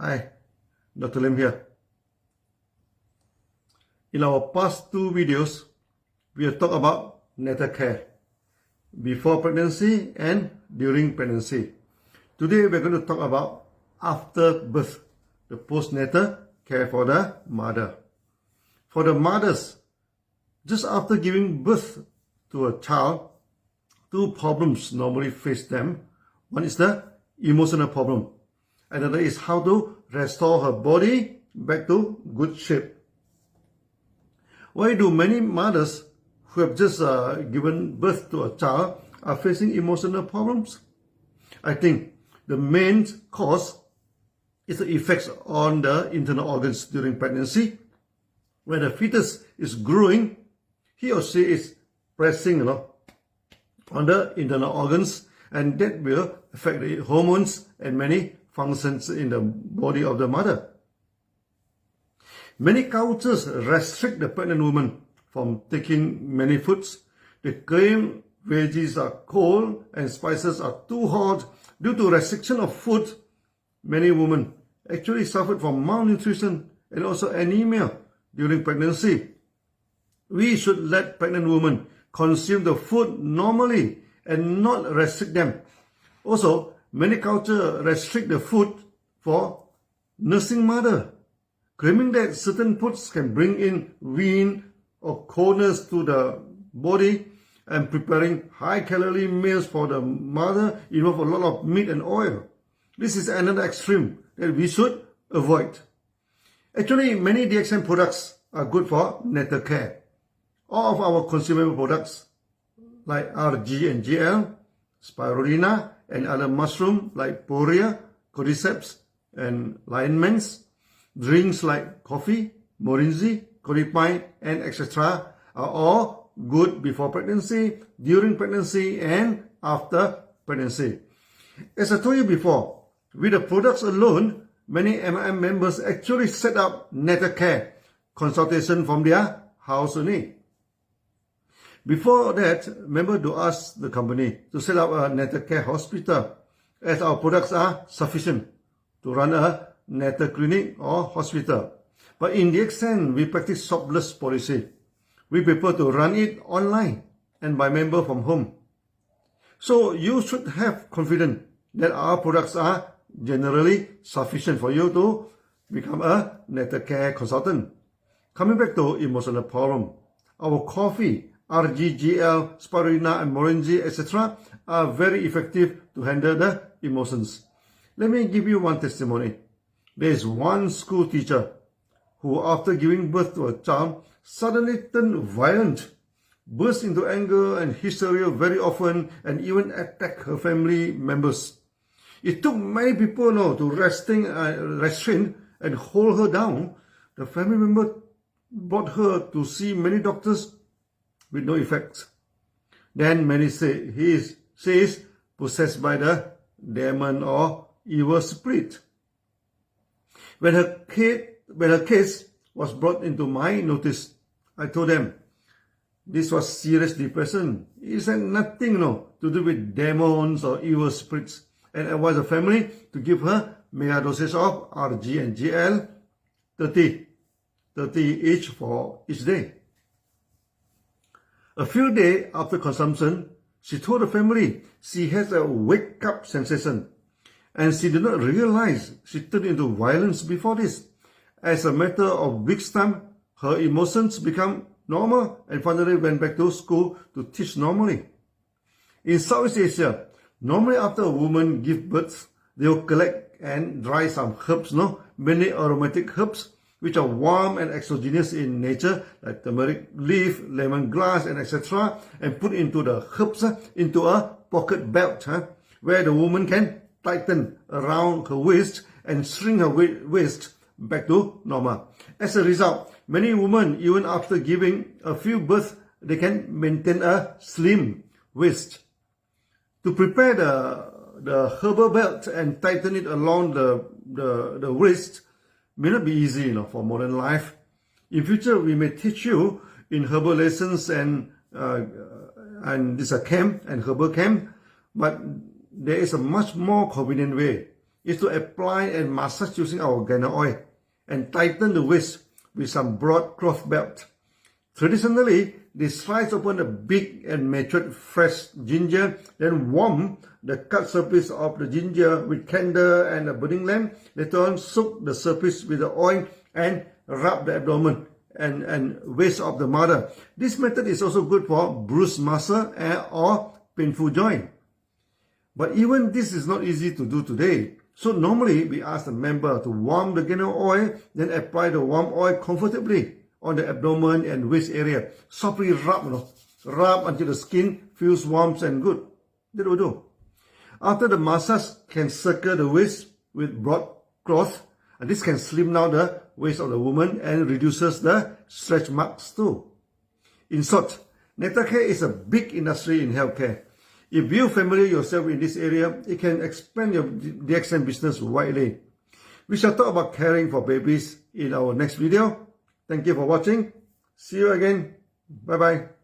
Hi, Dr. Lim here. In our past two videos, we have talked about natal care before pregnancy and during pregnancy. Today we're going to talk about after birth, the postnatal care for the mother. For the mothers, just after giving birth to a child, two problems normally face them. One is the emotional problem. Another is how to restore her body back to good shape. Why do many mothers who have just given birth to a child are facing emotional problems? I think the main cause is the effects on the internal organs during pregnancy. When the fetus is growing, he or she is pressing on the internal organs, and that will affect the hormones and many functions in the body of the mother. Many cultures restrict the pregnant woman from taking many foods. They claim veggies are cold and spices are too hot. Due to restriction of food, many women actually suffered from malnutrition and also anemia during pregnancy. We should let pregnant women consume the food normally and not restrict them. Also, many cultures restrict the food for nursing mother, claiming that certain foods can bring in wind or coldness to the body, and preparing high-calorie meals for the mother involve a lot of meat and oil. This is another extreme that we should avoid. Actually, many DXN products are good for natal care. All of our consumable products like RG and GL, spirulina, and other mushrooms like poria, cordyceps, and lionmans, drinks like coffee, morinzi, cordypine, and etc. are all good before pregnancy, during pregnancy, and after pregnancy. As I told you before, with the products alone, many MIM members actually set up natal care consultation from their house only. Before that, member do ask the company to set up a natal care hospital, as our products are sufficient to run a natal clinic or hospital. But in DXN, we practice shopless policy. We prefer to run it online and by member from home. So you should have confidence that our products are generally sufficient for you to become a natal care consultant. Coming back to emotional problem, our coffee, RGGL, spirulina, and morinji, etc. are very effective to handle the emotions. Let me give you one testimony. There is one school teacher who, after giving birth to a child, suddenly turned violent, burst into anger and hysteria very often, and even attacked her family members. It took many people to restrain and hold her down. The family member brought her to see many doctors with no effect. Then many say she is possessed by the demon or evil spirit. When her case was brought into my notice, I told them this was serious depression. It had nothing to do with demons or evil spirits, and advised the family to give her mega doses of RG and GL, 30 each for each day. A few days after consumption, she told the family she has a wake-up sensation, and she did not realize she turned into violence before this. As a matter of weeks' time, her emotions became normal and finally went back to school to teach normally. In Southeast Asia, normally after a woman gives birth, they will collect and dry some herbs, many aromatic herbs, which are warm and exogenous in nature, like turmeric leaf, lemongrass, and etc., and put into the herbs into a pocket belt, where the woman can tighten around her waist and shrink her waist back to normal. As a result, many women, even after giving a few births, they can maintain a slim waist. To prepare the herbal belt and tighten it along the waist may not be easy for modern life. In future, we may teach you in herbal lessons and this a camp and herbal camp, but there is a much more convenient way. is to apply and massage using our Gano oil and tighten the waist with some broad cloth belt. Traditionally, they slice open a big and matured fresh ginger, then warm the cut surface of the ginger with candle and a burning lamp. Later on, soak the surface with the oil and rub the abdomen and waist of the mother. This method is also good for bruised muscle or painful joint. But even this is not easy to do today. So normally, we ask the member to warm the Gano oil, then apply the warm oil comfortably on the abdomen and waist area. Softly rub, rub until the skin feels warm and good. That will do. After the massage, can circle the waist with broad cloth, and this can slim down the waist of the woman and reduces the stretch marks too. In short, natal care is a big industry in healthcare. If you familiar yourself in this area, it can expand your DXN business widely. We shall talk about caring for babies in our next video. Thank you for watching. See you again. Bye-bye.